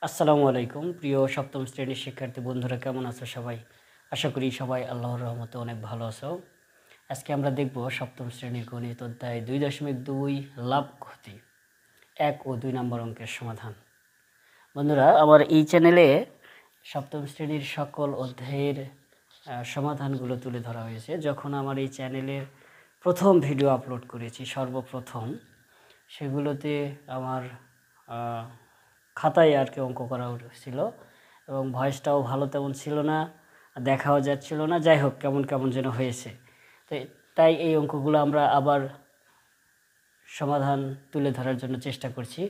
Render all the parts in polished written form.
আসসালামু আলাইকুম প্রিয় সপ্তম শ্রেণীর শিক্ষার্থী বন্ধুরা, কেমন আছো সবাই? আশা করি সবাই আল্লাহর রহমতে অনেক ভালো আছো। আজকে আমরা দেখব সপ্তম শ্রেণীর গণিত অধ্যায় 2.2 লাভ ক্ষতি 1 ও 2 নম্বর অঙ্কের সমাধান। বন্ধুরা, আমার এই চ্যানেলে সপ্তম শ্রেণীর সকল অধ্যায়ের সমাধানগুলো তুলে ধরা হয়েছে। যখন আমার এই চ্যানেলের প্রথম ভিডিও আপলোড করেছি, সর্বপ্রথম, সেগুলোতে আমার খাতায় আর কি অঙ্ক করা ছিল এবং ভয়েসটাও ভালো তেমন ছিল না, দেখাও যাচ্ছিল না। যাই হোক, কেমন কেমন যেন হয়েছে। তাই এই অঙ্কগুলো আমরা আবার সমাধান তুলে ধরার জন্য চেষ্টা করছি।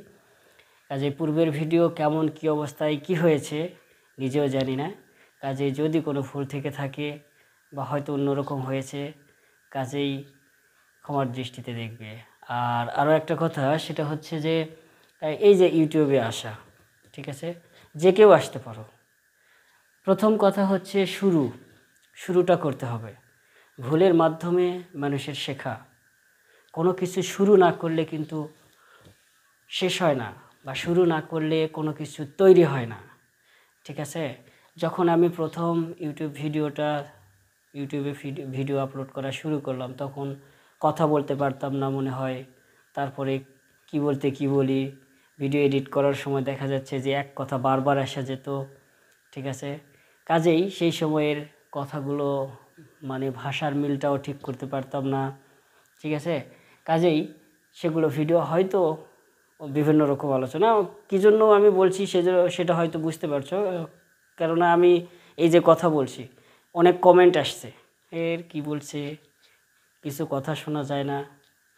কাজেই পূর্বের ভিডিও কেমন, কি অবস্থায়, কি হয়েছে নিজেও জানি না। কাজেই যদি কোনো ভুল থেকে থাকে বা হয়তো অন্যরকম হয়েছে, কাজেই ক্ষমার দৃষ্টিতে দেখবে। আর আরও একটা কথা, সেটা হচ্ছে যে এই যে ইউটিউবে আসা, ঠিক আছে, যে কেউ আসতে পারো। প্রথম কথা হচ্ছে শুরুটা করতে হবে। ভুলের মাধ্যমে মানুষের শেখা। কোনো কিছু শুরু না করলে কিন্তু শেষ হয় না, বা শুরু না করলে কোনো কিছু তৈরি হয় না, ঠিক আছে? যখন আমি প্রথম ইউটিউবে ভিডিও আপলোড করা শুরু করলাম, তখন কথা বলতে পারতাম না মনে হয়। তারপরে কি বলতে কি বলি, ভিডিও এডিট করার সময় দেখা যাচ্ছে যে এক কথা বারবার আসা যেত, ঠিক আছে? কাজেই সেই সময়ের কথাগুলো মানে ভাষার মিলটাও ঠিক করতে পারতাম না, ঠিক আছে? কাজেই সেগুলো ভিডিও হয়তো বিভিন্ন রকম আলোচনা, কী জন্য আমি বলছি সেটা হয়তো বুঝতে পারছো। কেননা আমি এই যে কথা বলছি, অনেক কমেন্ট আসছে, এর কি বলছে, কিছু কথা শোনা যায় না,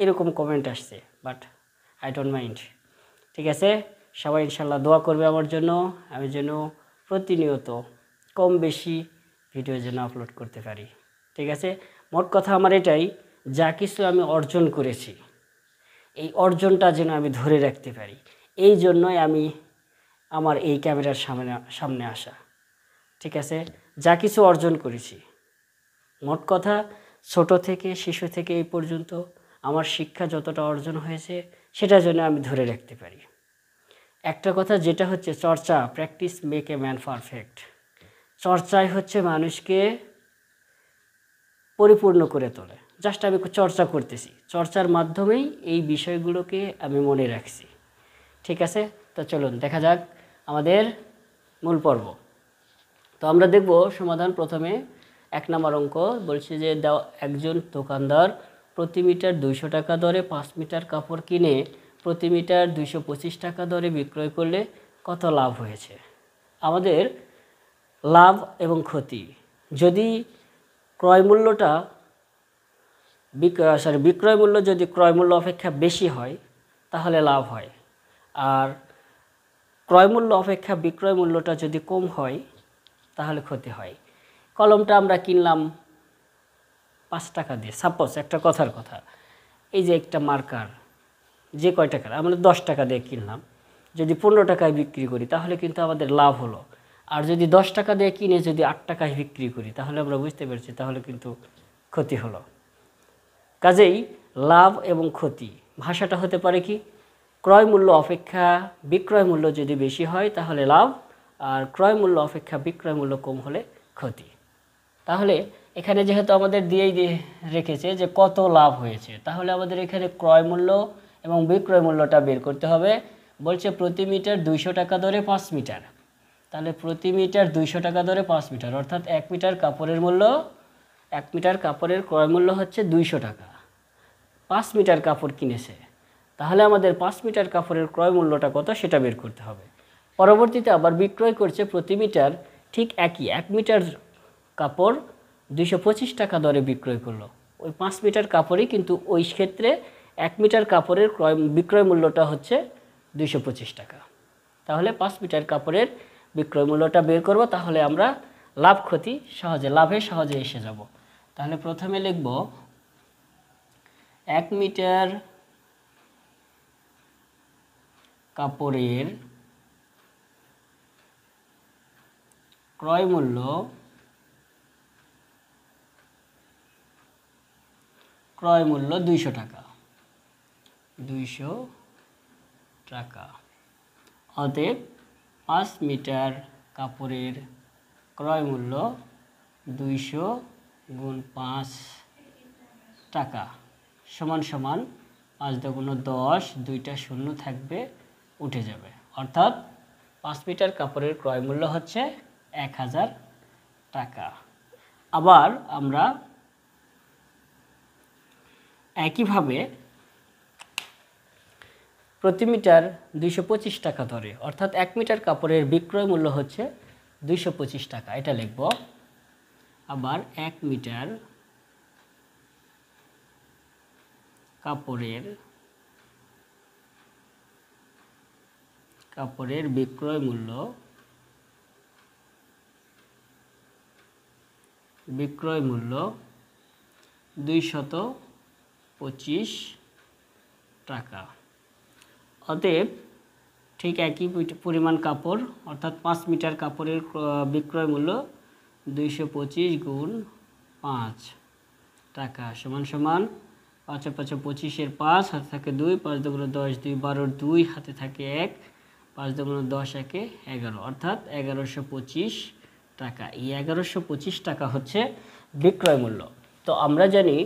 এরকম কমেন্ট আসছে। বাট আই ডোন্ট মাইন্ড, ঠিক আছে? সবাই ইনশাল্লাহ দোয়া করবে আমার জন্য, আমি যেন প্রতিনিয়ত কম বেশি ভিডিও যেন আপলোড করতে পারি, ঠিক আছে? মোট কথা আমার এটাই, যা কিছু আমি অর্জন করেছি, এই অর্জনটা যেন আমি ধরে রাখতে পারি। এই জন্যই আমি আমার এই ক্যামেরার সামনে আসা, ঠিক আছে? যা কিছু অর্জন করেছি, মোট কথা ছোট থেকে, শিশু থেকে এই পর্যন্ত আমার শিক্ষা যতটা অর্জন হয়েছে, সেটা যেন আমি ধরে রাখতে পারি। একটা কথা যেটা হচ্ছে চর্চা, practice make a man perfect. চর্চাই হচ্ছে মানুষকে পরিপূর্ণ করে তোলে। জাস্ট আমি চর্চা করতেছি, চর্চার মাধ্যমেই এই বিষয়গুলোকে আমি মনে রাখছি, ঠিক আছে? তো চলুন দেখা যাক আমাদের মূল পর্ব। তো আমরা দেখব সমাধান। প্রথমে 1 নম্বর অঙ্ক বলছে যে একজন দোকানদার প্রতি মিটার 200 টাকা দরে 5 মিটার কাপড় কিনে প্রতি মিটার 225 টাকা দরে বিক্রয় করলে কত লাভ হয়েছে। আমাদের লাভ এবং ক্ষতি, যদি ক্রয় মূল্যটা বিক্রয় মূল্য যদি ক্রয় মূল্য অপেক্ষা বেশি হয় তাহলে লাভ হয়, আর ক্রয় মূল্য অপেক্ষা বিক্রয় মূল্যটা যদি কম হয় তাহলে ক্ষতি হয়। কলমটা আমরা কিনলাম 5 টাকা দিয়ে, সাপোজ একটা কথার কথা, এই যে একটা মার্কার যে কয় টাকার, আমরা 10 টাকা দিয়ে কিনলাম, যদি 15 টাকায় বিক্রি করি তাহলে কিন্তু আমাদের লাভ হলো। আর যদি 10 টাকা দিয়ে কিনে যদি 8 টাকায় বিক্রি করি তাহলে আমরা বুঝতে পারছি তাহলে কিন্তু ক্ষতি হলো। কাজেই লাভ এবং ক্ষতি ভাষাটা হতে পারে কি, ক্রয় মূল্য অপেক্ষা বিক্রয় মূল্য যদি বেশি হয় তাহলে লাভ, আর ক্রয় মূল্য অপেক্ষা বিক্রয় মূল্য কম হলে ক্ষতি। তাহলে এখানে যেহেতু আমাদের দিয়েই রেখেছে যে কত লাভ হয়েছে, তাহলে আমাদের এখানে ক্রয় মূল্য এবং বিক্রয় মূল্যটা বের করতে হবে। বলছে প্রতি মিটার 200 টাকা দরে 5 মিটার, তাহলে প্রতি মিটার 200 টাকা দরে 5 মিটার, অর্থাৎ 1 মিটার কাপড়ের মূল্য, 1 মিটার কাপড়ের ক্রয় মূল্য হচ্ছে 200 টাকা। 5 মিটার কাপড় কিনেছে, তাহলে আমাদের 5 মিটার কাপড়ের ক্রয় মূল্যটা কত সেটা বের করতে হবে। পরবর্তীতে আবার বিক্রয় করছে প্রতি মিটার, ঠিক একই 1 মিটার কাপড় 225 টাকা দরে বিক্রয় করলো। ওই 5 মিটার কাপড়ই, কিন্তু ওই ক্ষেত্রে 1 মিটার কাপড়ের বিক্রয় মূল্যটা হচ্ছে 225 টাকা। তাহলে 5 মিটার কাপড়ের বিক্রয় মূল্যটা বের করব, তাহলে আমরা লাভ ক্ষতি লাভে সহজে এসে যাব। তাহলে প্রথমে লিখব 1 মিটার কাপড়ের ক্রয় মূল্য ক্রয় মূল্য 200 টাকা, 200 টাকা। অতএব 5 মিটার কাপড়ের ক্রয় মূল্য 200 গুণ 5 টাকা সমান সমান 5 × 10, দুইটা শূন্য থাকবে, উঠে যাবে। অর্থাৎ 5 মিটার কাপড়ের ক্রয় মূল্য হচ্ছে 1000 টাকা। আবার আমরা একইভাবে প্রতি মিটার 225 টাকা ধরে, অর্থাৎ 1 মিটার কাপড়ের বিক্রয় মূল্য হচ্ছে 225 টাকা, এটা লিখব। আবার 1 মিটার কাপড়ের বিক্রয় মূল্য 225 টাকা। অতএব ঠিক একই পরিমাণ কাপড়, অর্থাৎ 5 মিটার কাপড়ের বিক্রয় মূল্য 225 গুণ 5 টাকা সমান সমান 5 × 5 = 25, 5 হাতে থাকে 2, 5 × 10 2, 12, 2 হাতে থাকে 1, 5 × 10 1 11, অর্থাৎ 1125 টাকা। এই 1125 টাকা হচ্ছে বিক্রয় মূল্য। তো আমরা জানি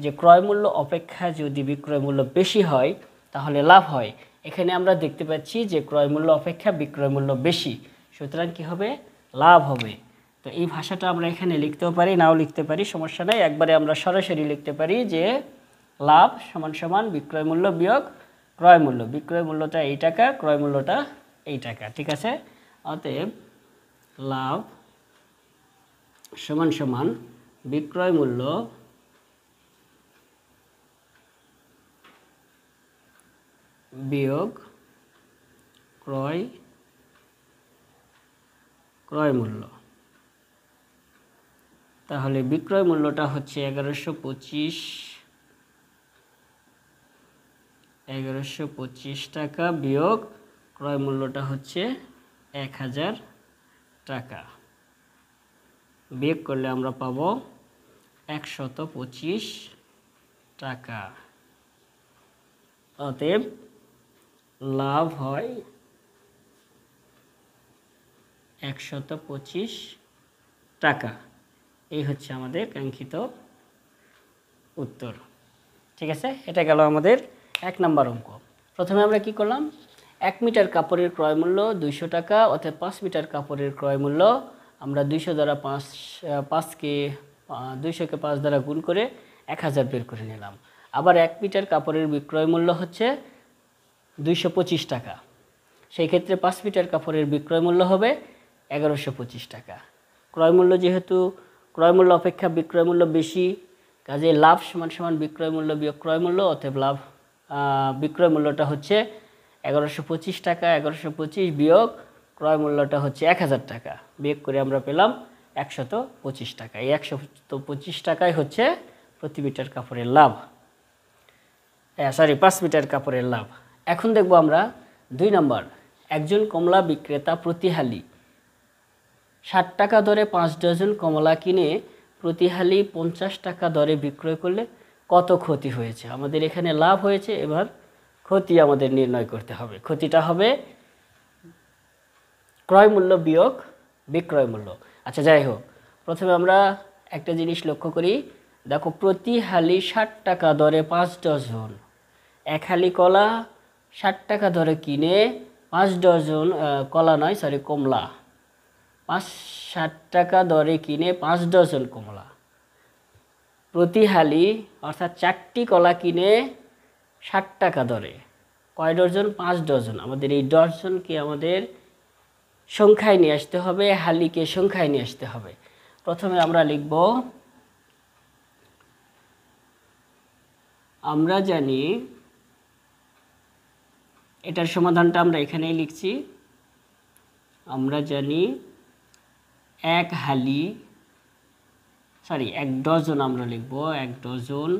যে ক্রয় মূল্য অপেক্ষা যদি বিক্রয় মূল্য বেশি হয় তাহলে লাভ হয়। এখানে আমরা দেখতে পাচ্ছি যে ক্রয় মূল্য অপেক্ষা বিক্রয় মূল্য বেশি, সুতরাং কি হবে? লাভ হবে। তো এই ভাষাটা আমরা এখানে লিখতেও পারি, নাও লিখতে পারি, সমস্যা নেই। একবারে আমরা সরাসরি লিখতে পারি যে লাভ সমান সমান বিক্রয় মূল্য বিয়োগ ক্রয় মূল্য। বিক্রয় মূল্যটা এই টাকা, ক্রয় মূল্যটা এই টাকা, ঠিক আছে? অতএব লাভ সমান সমান বিক্রয় মূল্য বিয়োগ ক্রয় মূল্য। তাহলে বিক্রয় মূল্যটা হচ্ছে 1125 টাকা বিয়োগ ক্রয় মূল্যটা হচ্ছে 1000 টাকা। বিয়োগ করলে আমরা পাবো 125 টাকা। অতএব লাভ হয় 125 টাকা। এই হচ্ছে আমাদের কাঙ্ক্ষিত উত্তর, ঠিক আছে? এটা গেল আমাদের 1 নম্বর অঙ্ক। প্রথমে আমরা কি করলাম? 1 মিটার কাপড়ের ক্রয় মূল্য 200 টাকা, অর্থাৎ 5 মিটার কাপড়ের ক্রয় মূল্য আমরা 200 দ্বারা 200কে 5 দ্বারা গুণ করে 1000 বের করে নিলাম। আবার 1 মিটার কাপড়ের বিক্রয় মূল্য হচ্ছে 225 টাকা, সেই ক্ষেত্রে 5 মিটার কাপড়ের বিক্রয় মূল্য হবে 1125 টাকা। ক্রয় মূল্য যেহেতু ক্রয় মূল্য অপেক্ষা বিক্রয় মূল্য বেশি, কাজে লাভ সমান সমান বিক্রয় মূল্য বিয়োগ ক্রয় মূল্য। অতএব লাভ বিক্রয় মূল্যটা হচ্ছে 1125 টাকা, 1125 বিয়োগ ক্রয় মূল্যটা হচ্ছে 1000 টাকা, বিয়োগ করে আমরা পেলাম 125 টাকা। এই 125 টাকাই হচ্ছে প্রতি মিটার কাপড়ের লাভ, 5 মিটার কাপড়ের লাভ। এখন দেখব আমরা 2 নম্বর। একজন কমলা বিক্রেতা প্রতি হালি 60 টাকা দরে 5 ডজন কমলা কিনে প্রতি হালি 50 টাকা দরে বিক্রয় করলে কত ক্ষতি হয়েছে? আমাদের এখানে লাভ হয়েছে, এবার ক্ষতি আমাদের নির্ণয় করতে হবে। ক্ষতিটা হবে ক্রয় মূল্য বিয়োগ বিক্রয় মূল্য। আচ্ছা, যাই হোক, প্রথমে আমরা একটা জিনিস লক্ষ্য করি। দেখো, প্রতি হালি 60 টাকা দরে 5 ডজন, এক হালি কলা 60 টাকা দরে কিনে 5 ডজন কমলা 60 টাকা দরে কিনে 5 ডজন কমলা। প্রতি হালি অর্থাৎ 4টি কলা কিনে 60 টাকা দরে, কয় ডজন? 5 ডজন। আমাদের এই ডজনকে আমাদের সংখ্যায় নিয়ে আসতে হবে, হালিকে সংখ্যায় নিয়ে আসতে হবে। প্রথমে আমরা লিখব, আমরা জানি এটার সমাধানটা আমরা এখানেই লিখছি। আমরা জানি এক ডজন আমরা লিখব, 1 ডজন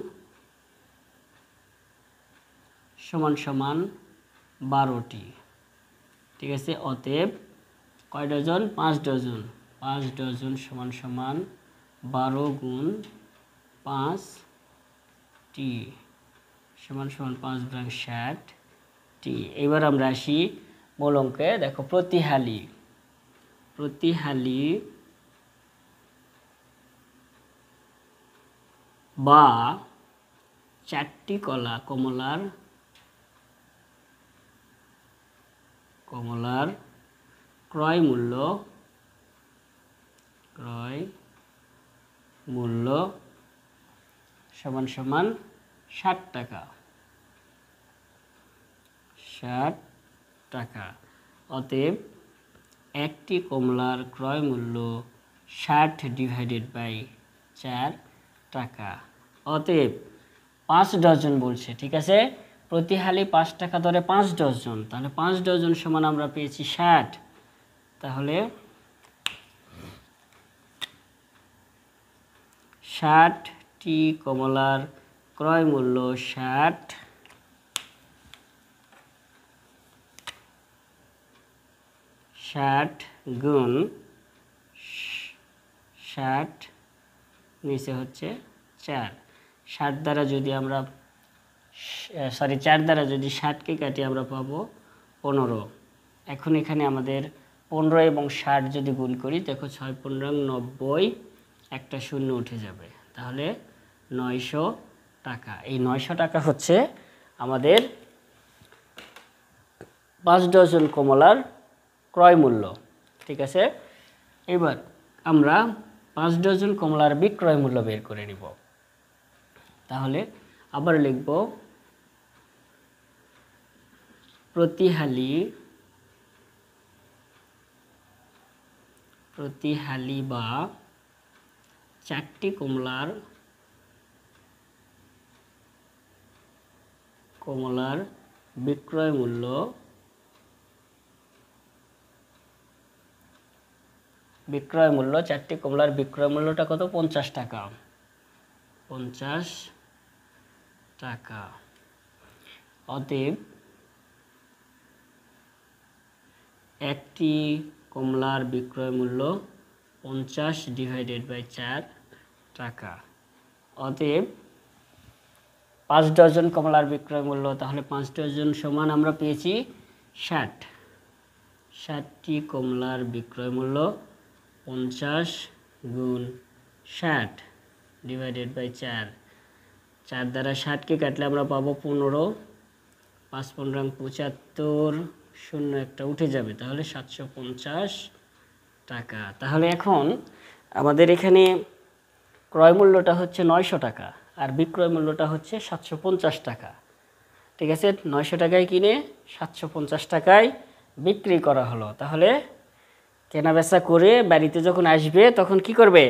সমান সমান 12টি, ঠিক আছে? অতএব কয় ডজন? 5 ডজন। 5 ডজন সমান সমান 12 গুণ 5টি সমান সমান 5 × 60টি। এবার আমরা আসি মূল অঙ্কে। দেখো, প্রতি হালি প্রতি হালি বা 4টি কমলার ক্রয় মূল্য সমান সমান 60 টাকা। অতএব একটি কমলার ক্রয় মূল্য 60 ডিভাইডেড বাই 4 টাকা। অতএব 5 ডজন বলছে, ঠিক আছে, প্রতি হালি 5 টাকা দরে 5 ডজন, তাহলে 5 ডজন সমান আমরা পেয়েছি 60। তাহলে 60টি কমলার ক্রয় মূল্য 60 গুণ 60 নিচে হচ্ছে 4। 4 দ্বারা যদি 60কে কাটি আমরা পাবো 15। এখন এখানে আমাদের 15 এবং 60 যদি গুণ করি, দেখো 6 15 90, একটা শূন্য উঠে যাবে, তাহলে 900 টাকা। এই 900 টাকা হচ্ছে আমাদের 5 ডজন কমলার ক্রয় মূল্য, ঠিক আছে। এবার আমরা 5 ডজন কমলার বিক্রয় মূল্য বের করে নিব। তাহলে আবার লিখব প্রতি হালি বা 4টি কমলার বিক্রয় মূল্য বিক্রয় মূল্য 4টি কমলার বিক্রয় মূল্যটা কত? 50 টাকা। 50 টাকা। অতএব একটি কমলার বিক্রয় মূল্য 50 ডিভাইডেড বাই 4 টাকা। অতএব 5 ডজন কমলার বিক্রয় মূল্য, তাহলে 5 ডজন সমান আমরা পেয়েছি 60। 60টি কমলার বিক্রয় মূল্য 50 গুণ 60 ডিভাইডেড বাই 4। 4 দ্বারা 60কে কাটলে আমরা পাবো 15। 5 15 75, শূন্য একটা উঠে যাবে, তাহলে 750 টাকা। তাহলে এখন আমাদের এখানে ক্রয় মূল্যটা হচ্ছে 900 টাকা আর বিক্রয় মূল্যটা হচ্ছে 750 টাকা, ঠিক আছে। 900 টাকায় কিনে 750 টাকায় বিক্রি করা হলো। তাহলে কেনা বেচা করে বাড়িতে যখন আসবে তখন কি করবে?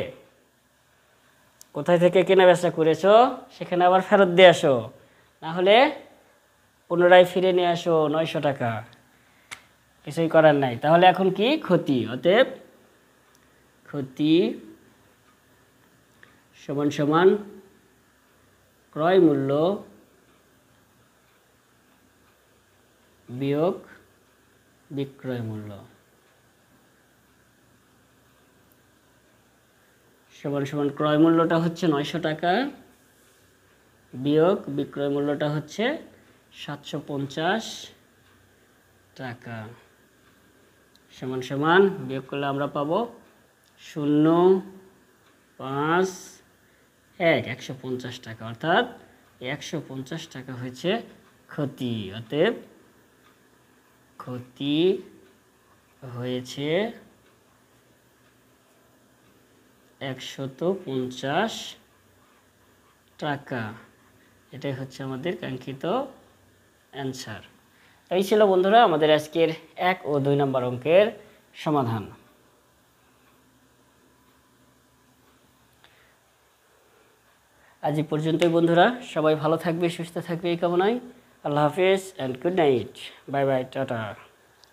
কোথায় থেকে কেনা বেচা করেছো সেখানে আবার ফেরত দিয়ে আসো, না হলে পুনরায় ফিরে নিয়ে আসো 900 টাকা, কিছুই করার নাই। তাহলে এখন কি? ক্ষতি। অতএব ক্ষতি সমান সমান ক্রয় মূল্য বিয়োগ বিক্রয় মূল্য সমান সমান ক্রয় মূল্যটা হচ্ছে 900 টাকা বিয়োগ বিক্রয় মূল্যটা হচ্ছে 750 টাকা, সমান সমান বিয়োগ করলে আমরা পাবো 0 5 1 150 টাকা, অর্থাৎ 150 টাকা হয়েছে ক্ষতি। অতএব ক্ষতি হয়েছে 150 টাকা। এটাই হচ্ছে আমাদের কাঙ্ক্ষিত অ্যান্সার। এই ছিল বন্ধুরা আমাদের আজকের 1 ও 2 নম্বর অঙ্কের সমাধান। আজ এই পর্যন্তই বন্ধুরা, সবাই ভালো থাকবে, সুস্থ থাকবে এই কামনায়। আল্লাহ হাফেজ and good night, bye bye, tata.